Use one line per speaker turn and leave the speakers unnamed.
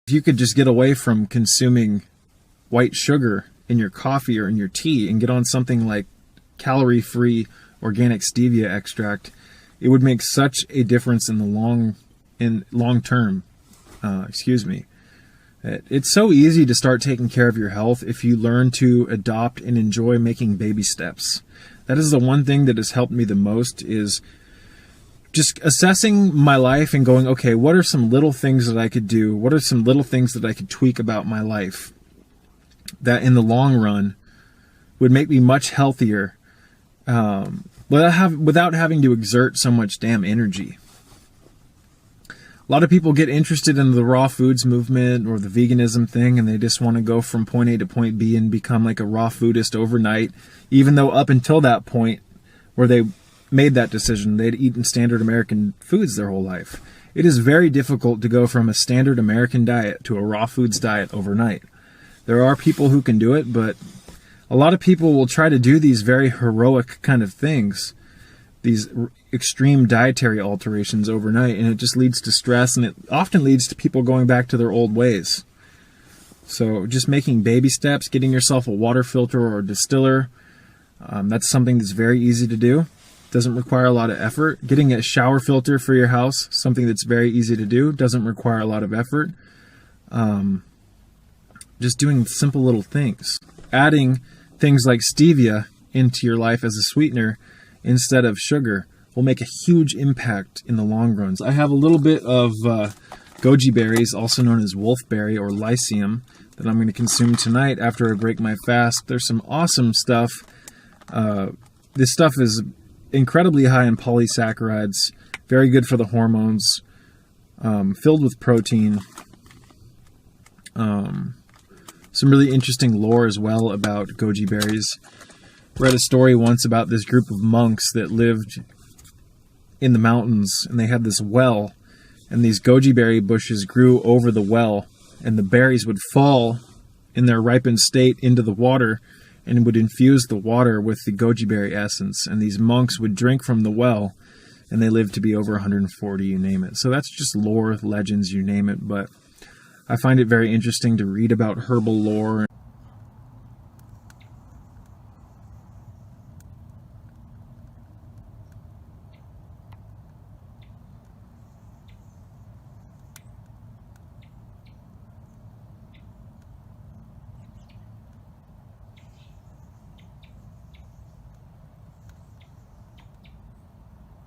If you could just get away from consuming white sugar in your coffee or in your tea and get on something like calorie-free organic stevia extract, it would make such a difference in the long term. It's so easy to start taking care of your health if you learn to adopt and enjoy making baby steps. That is the one thing that has helped me the most, is just assessing my life and going, okay, what are some little things that I could do? What are some little things that I could tweak about my life that in the long run would make me much healthier without having to exert so much damn energy? A lot of people get interested in the raw foods movement or the veganism thing, and they just want to go from point A to point B and become like a raw foodist overnight, even though up until that point where they made that decision, they'd eaten standard American foods their whole life. It is very difficult to go from a standard American diet to a raw foods diet overnight. There are people who can do it, but a lot of people will try to do these very heroic kind of things, these extreme dietary alterations overnight, and it just leads to stress, and it often leads to people going back to their old ways. So just making baby steps, getting yourself a water filter or a distiller, that's something that's very easy to do. Doesn't require a lot of effort. Getting a shower filter for your house, something that's very easy to do, doesn't require a lot of effort. Just doing simple little things. Adding things like stevia into your life as a sweetener instead of sugar will make a huge impact in the long run. I have a little bit of goji berries, also known as wolfberry or lycium, that I'm going to consume tonight after I break my fast. There's some awesome stuff. This stuff is incredibly high in polysaccharides, very good for the hormones, filled with protein. Some really interesting lore as well about goji berries. Read a story once about this group of monks that lived in the mountains, and they had this well, and these goji berry bushes grew over the well, and the berries would fall in their ripened state into the water and would infuse the water with the goji berry essence, and these monks would drink from the well, and they lived to be over 140, you name it. So that's just lore, legends, you name it, but I find it very interesting to read about herbal lore